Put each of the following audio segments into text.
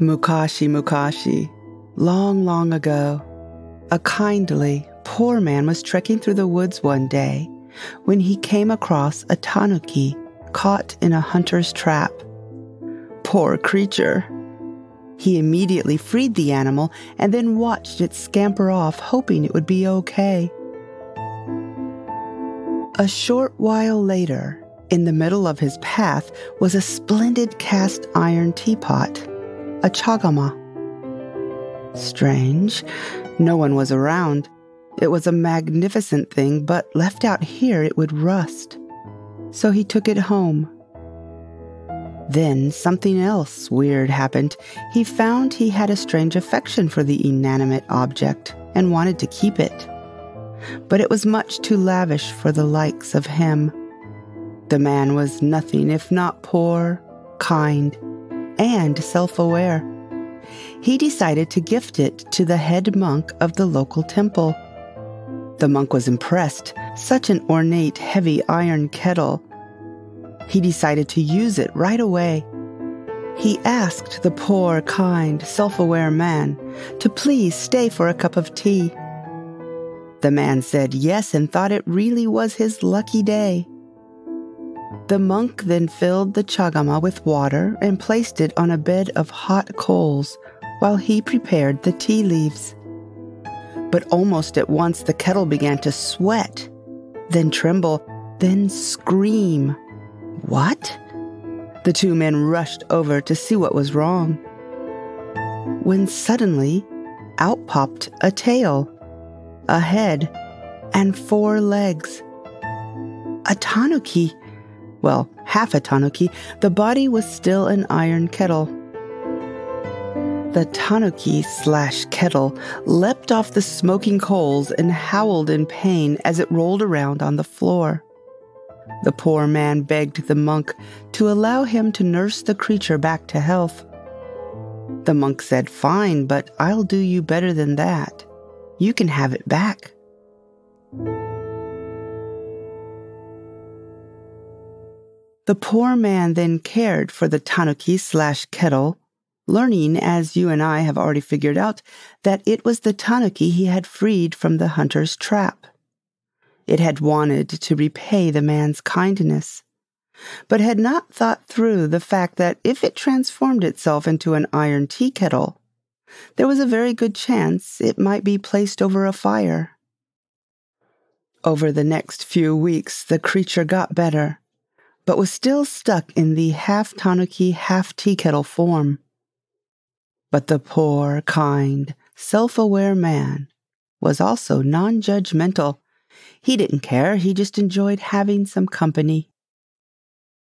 Mukashi Mukashi, long, long ago, a kindly, poor man was trekking through the woods one day when he came across a tanuki caught in a hunter's trap. Poor creature! He immediately freed the animal and then watched it scamper off, hoping it would be okay. A short while later, in the middle of his path was a splendid cast iron teapot, a chagama. Strange, no one was around. It was a magnificent thing, but left out here it would rust. So he took it home. Then something else weird happened. He found he had a strange affection for the inanimate object and wanted to keep it. But it was much too lavish for the likes of him. The man was nothing if not poor, kind, and self-aware. He decided to gift it to the head monk of the local temple. The monk was impressed. Such an ornate, heavy iron kettle. He decided to use it right away. He asked the poor, kind, self-aware man to please stay for a cup of tea. The man said yes and thought it really was his lucky day. The monk then filled the chagama with water and placed it on a bed of hot coals while he prepared the tea leaves. But almost at once the kettle began to sweat, then tremble, then scream. What? The two men rushed over to see what was wrong. When suddenly, out popped a tail, a head, and 4 legs. A tanuki. Well, half a tanuki. The body was still an iron kettle. The tanuki/kettle leapt off the smoking coals and howled in pain as it rolled around on the floor. The poor man begged the monk to allow him to nurse the creature back to health. The monk said, "Fine, but I'll do you better than that. You can have it back." The poor man then cared for the tanuki/kettle, learning, as you and I have already figured out, that it was the tanuki he had freed from the hunter's trap. It had wanted to repay the man's kindness, but had not thought through the fact that if it transformed itself into an iron tea kettle, there was a very good chance it might be placed over a fire. Over the next few weeks, the creature got better, but was still stuck in the half-tanuki, half-tea-kettle form. But the poor, kind, self-aware man was also non-judgmental. He didn't care, he just enjoyed having some company.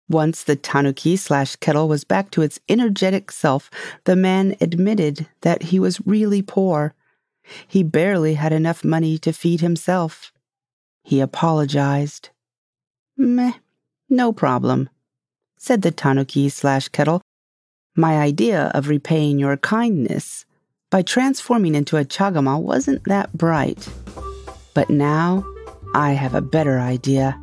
Once the tanuki/kettle was back to its energetic self, the man admitted that he was really poor. He barely had enough money to feed himself. He apologized. "Meh, no problem," said the tanuki/kettle. "My idea of repaying your kindness by transforming into a chagama wasn't that bright. But now I have a better idea.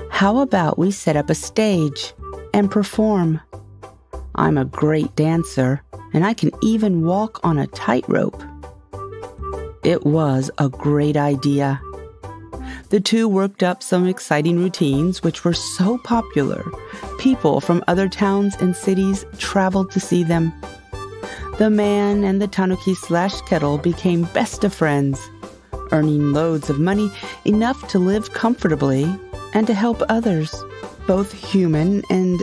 How about we set up a stage and perform? I'm a great dancer, and I can even walk on a tightrope." It was a great idea. The two worked up some exciting routines which were so popular, people from other towns and cities traveled to see them. The man and the tanuki/kettle became best of friends, earning loads of money, enough to live comfortably and to help others, both human and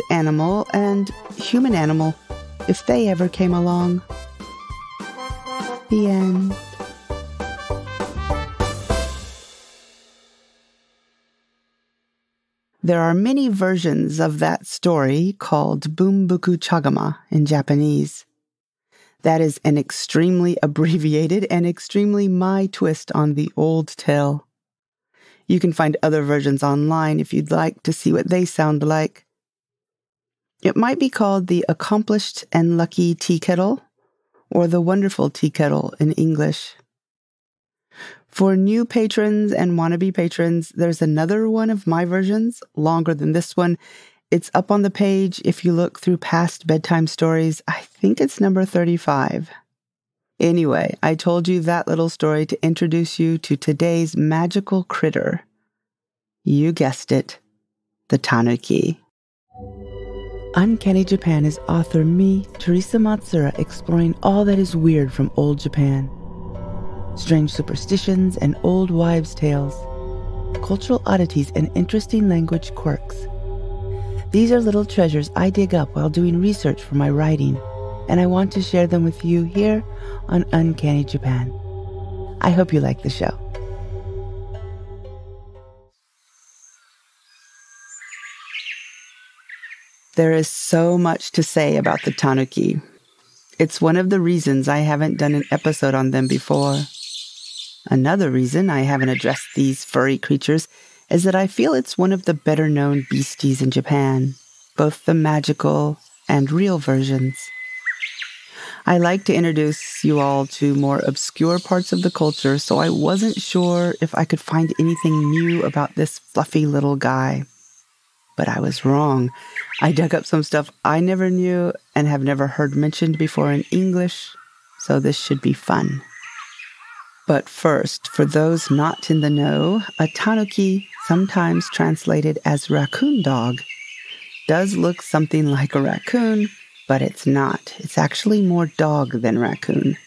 human-animal, if they ever came along. The end. There are many versions of that story called Bunbuku Chagama in Japanese. That is an extremely abbreviated and extremely my twist on the old tale. You can find other versions online if you'd like to see what they sound like. It might be called the Accomplished and Lucky Tea Kettle or the Wonderful Tea Kettle in English. For new patrons and wannabe patrons, there's another one of my versions, longer than this one, It's up on the page if you look through past bedtime stories. I think it's number 35. Anyway, I told you that little story to introduce you to today's magical critter. You guessed it, the Tanuki. Uncanny Japan is author me, Teresa Matsura, exploring all that is weird from old Japan. Strange superstitions and old wives' tales, cultural oddities and interesting language quirks. These are little treasures I dig up while doing research for my writing, and I want to share them with you here on Uncanny Japan. I hope you like the show. There is so much to say about the Tanuki. It's one of the reasons I haven't done an episode on them before. Another reason I haven't addressed these furry creatures is that I feel it's one of the better-known beasties in Japan, both the magical and real versions. I like to introduce you all to more obscure parts of the culture, so I wasn't sure if I could find anything new about this fluffy little guy. But I was wrong. I dug up some stuff I never knew and have never heard mentioned before in English, so this should be fun. But first, for those not in the know, a tanuki, sometimes translated as raccoon dog, does look something like a raccoon, but it's not. It's actually more dog than raccoon.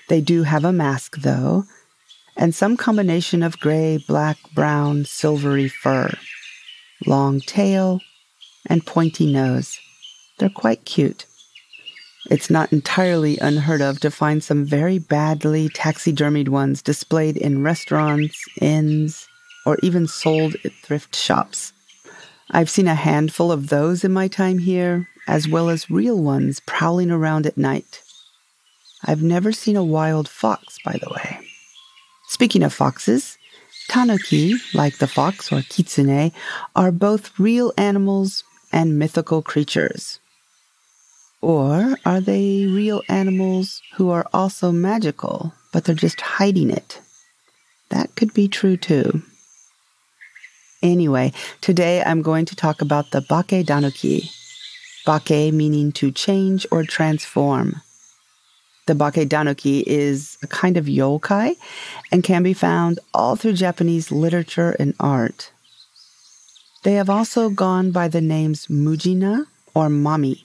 They do have a mask, though, and some combination of gray, black, brown, silvery fur, long tail, and pointy nose. They're quite cute. It's not entirely unheard of to find some very badly taxidermied ones displayed in restaurants, inns, or even sold at thrift shops. I've seen a handful of those in my time here, as well as real ones prowling around at night. I've never seen a wild fox, by the way. Speaking of foxes, tanuki, like the fox or kitsune, are both real animals and mythical creatures. Or are they real animals who are also magical, but they're just hiding it? That could be true too. Anyway, today I'm going to talk about the bake tanuki. Bake meaning to change or transform. The bake tanuki is a kind of yokai and can be found all through Japanese literature and art. They have also gone by the names mujina or mami,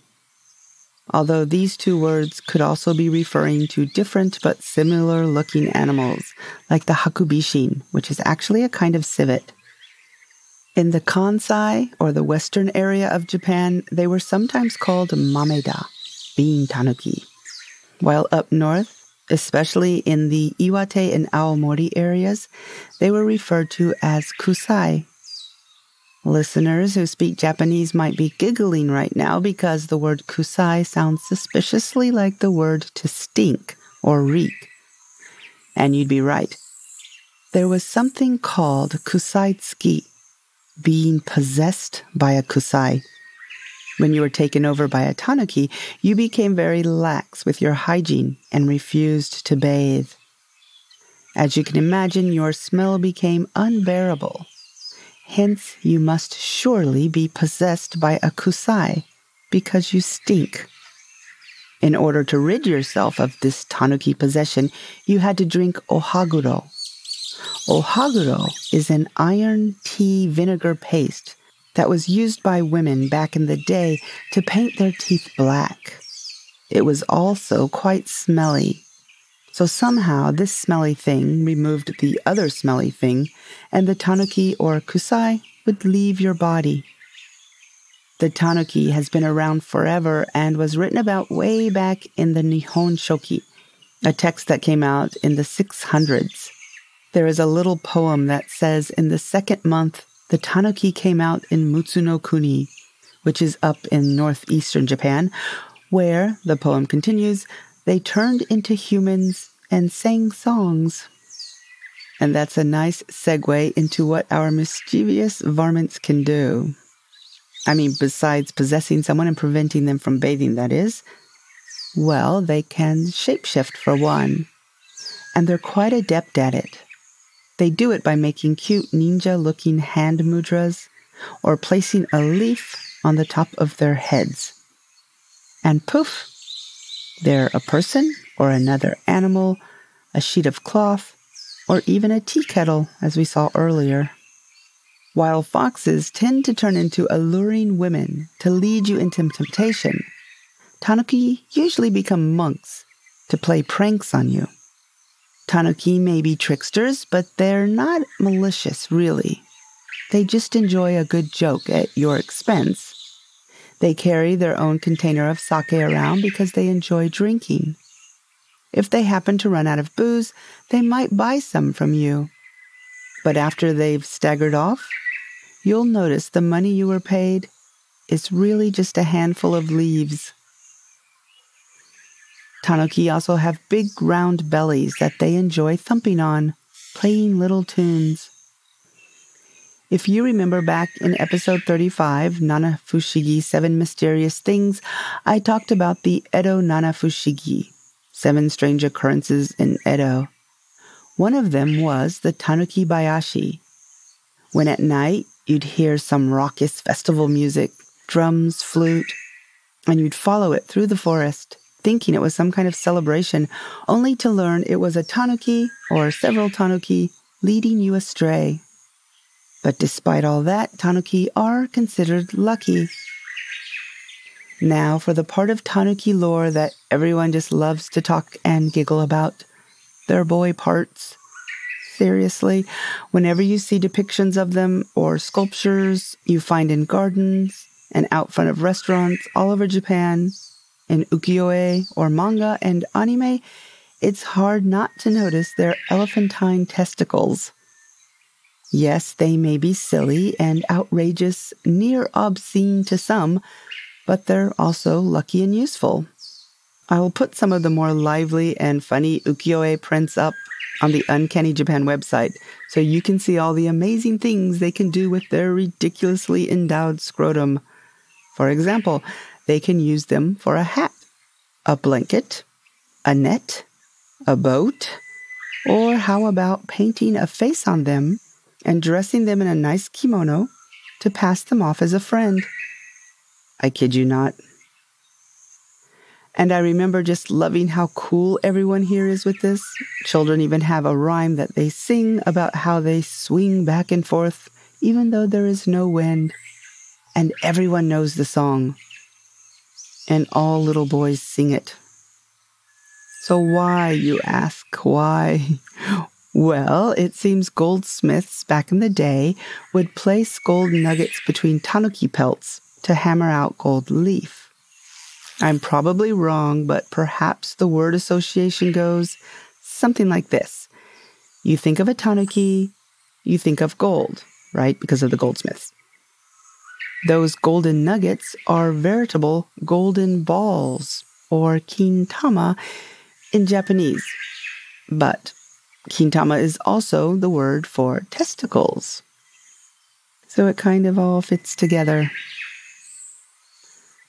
although these two words could also be referring to different but similar-looking animals, like the hakubishin, which is actually a kind of civet. In the Kansai, or the western area of Japan, they were sometimes called mameda, being tanuki, while up north, especially in the Iwate and Aomori areas, they were referred to as kusai. Listeners who speak Japanese might be giggling right now because the word kusai sounds suspiciously like the word to stink or reek. And you'd be right. There was something called kusaitsuki, being possessed by a kusai. When you were taken over by a tanuki, you became very lax with your hygiene and refused to bathe. As you can imagine, your smell became unbearable. Hence, you must surely be possessed by a kusai, because you stink. In order to rid yourself of this tanuki possession, you had to drink ohaguro. Ohaguro is an iron tea vinegar paste that was used by women back in the day to paint their teeth black. It was also quite smelly. So somehow this smelly thing removed the other smelly thing, and the tanuki or kusai would leave your body. The tanuki has been around forever and was written about way back in the Nihon Shoki, a text that came out in the 600s. There is a little poem that says in the second month, the tanuki came out in Mutsuno Kuni, which is up in northeastern Japan, where, the poem continues, they turned into humans and sang songs. And that's a nice segue into what our mischievous varmints can do. I mean, besides possessing someone and preventing them from bathing, that is. Well, they can shapeshift for one. And they're quite adept at it. They do it by making cute ninja-looking hand mudras, or placing a leaf on the top of their heads. And poof, they're a person or another animal, a sheet of cloth, or even a tea kettle, as we saw earlier. While foxes tend to turn into alluring women to lead you into temptation, Tanuki usually become monks to play pranks on you. Tanuki may be tricksters, but they're not malicious, really. They just enjoy a good joke at your expense. They carry their own container of sake around because they enjoy drinking. If they happen to run out of booze, they might buy some from you. But after they've staggered off, you'll notice the money you were paid is really just a handful of leaves. Tanuki also have big round bellies that they enjoy thumping on, playing little tunes. If you remember back in episode 35, Nana Fushigi, 7 Mysterious Things, I talked about the Edo Nana Fushigi, 7 strange occurrences in Edo. One of them was the Tanuki Bayashi, when at night you'd hear some raucous festival music, drums, flute, and you'd follow it through the forest, thinking it was some kind of celebration, only to learn it was a tanuki or several tanuki leading you astray. But despite all that, tanuki are considered lucky. Now for the part of tanuki lore that everyone just loves to talk and giggle about, their boy parts. Seriously, whenever you see depictions of them or sculptures you find in gardens and out front of restaurants all over Japan, in ukiyo-e or manga and anime, it's hard not to notice their elephantine testicles. Yes, they may be silly and outrageous, near obscene to some, but they're also lucky and useful. I will put some of the more lively and funny ukiyo-e prints up on the Uncanny Japan website so you can see all the amazing things they can do with their ridiculously endowed scrotum. For example, they can use them for a hat, a blanket, a net, a boat, or how about painting a face on them and dressing them in a nice kimono to pass them off as a friend. I kid you not. And I remember just loving how cool everyone here is with this. Children even have a rhyme that they sing about how they swing back and forth even though there is no wind. And everyone knows the song. And all little boys sing it. So why, you ask, why? Well, it seems goldsmiths back in the day would place gold nuggets between tanuki pelts to hammer out gold leaf. I'm probably wrong, but perhaps the word association goes something like this. You think of a tanuki, you think of gold, right? Because of the goldsmiths. Those golden nuggets are veritable golden balls, or kintama in Japanese. But kintama is also the word for testicles. So it kind of all fits together.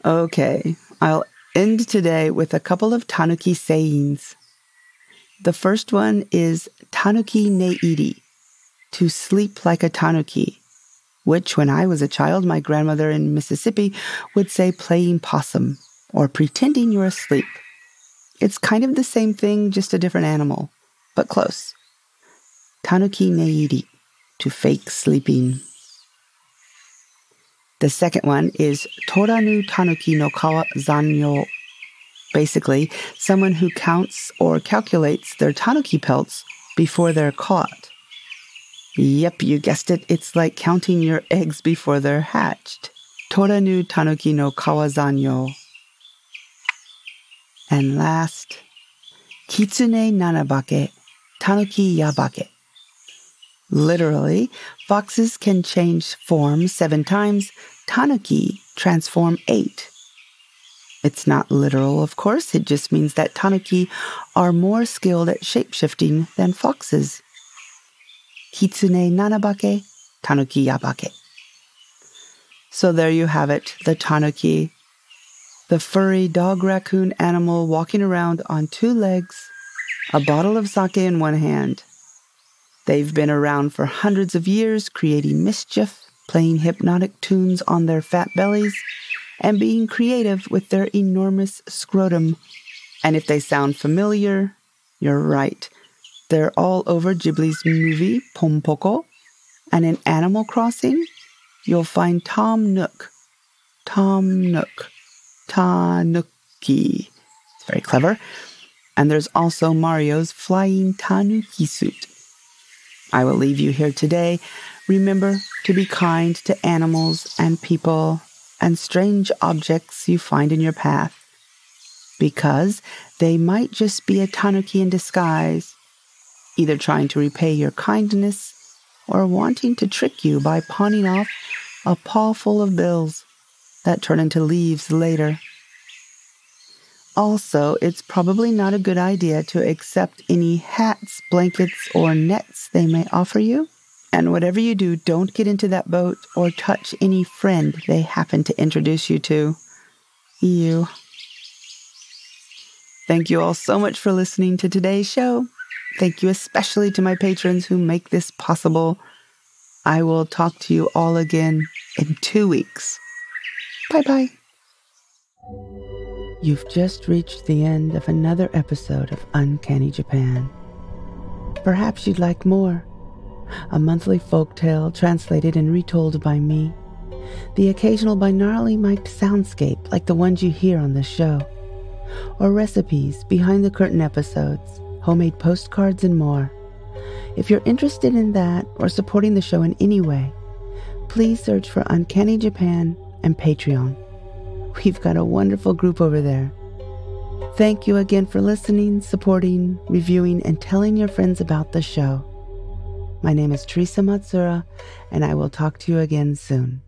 Okay, I'll end today with a couple of tanuki sayings. The first one is tanuki neiri, to sleep like a tanuki, which when I was a child, my grandmother in Mississippi would say playing possum or pretending you're asleep. It's kind of the same thing, just a different animal, but close. Tanuki neiri, to fake sleeping. The second one is toranu tanuki no kawa zanyo. Basically, someone who counts or calculates their tanuki pelts before they're caught. Yep, you guessed it. It's like counting your eggs before they're hatched. Toranu tanuki no kawa zanyo. And last, kitsune nanabake, tanuki yabake. Literally, foxes can change form 7 times, tanuki transform 8. It's not literal, of course. It just means that tanuki are more skilled at shape-shifting than foxes. Kitsune nanabake, tanuki yabake. So there you have it, the tanuki. The furry dog-raccoon animal walking around on 2 legs, a bottle of sake in one hand. They've been around for hundreds of years, creating mischief playing hypnotic tunes on their fat bellies, and being creative with their enormous scrotum. And if they sound familiar, you're right. They're all over Ghibli's movie, Pompoko, and in Animal Crossing, you'll find Tom Nook. Tanuki. It's very clever. And there's also Mario's flying Tanuki suit. I will leave you here today. Remember to be kind to animals and people and strange objects you find in your path, because they might just be a Tanuki in disguise, either trying to repay your kindness or wanting to trick you by pawning off a paw full of bills that turn into leaves later. Also, it's probably not a good idea to accept any hats, blankets, or nets they may offer you. And whatever you do, don't get into that boat or touch any friend they happen to introduce you to. Ew. Thank you all so much for listening to today's show. Thank you especially to my patrons who make this possible. I will talk to you all again in 2 weeks. Bye-bye. You've just reached the end of another episode of Uncanny Japan. Perhaps you'd like more. A monthly folktale translated and retold by me. The occasional binaurally mic'd soundscape like the ones you hear on this show. Or recipes, behind-the-curtain episodes, homemade postcards, and more. If you're interested in that or supporting the show in any way, please search for Uncanny Japan and Patreon. We've got a wonderful group over there. Thank you again for listening, supporting, reviewing, and telling your friends about the show. My name is Teresa Matsura, and I will talk to you again soon.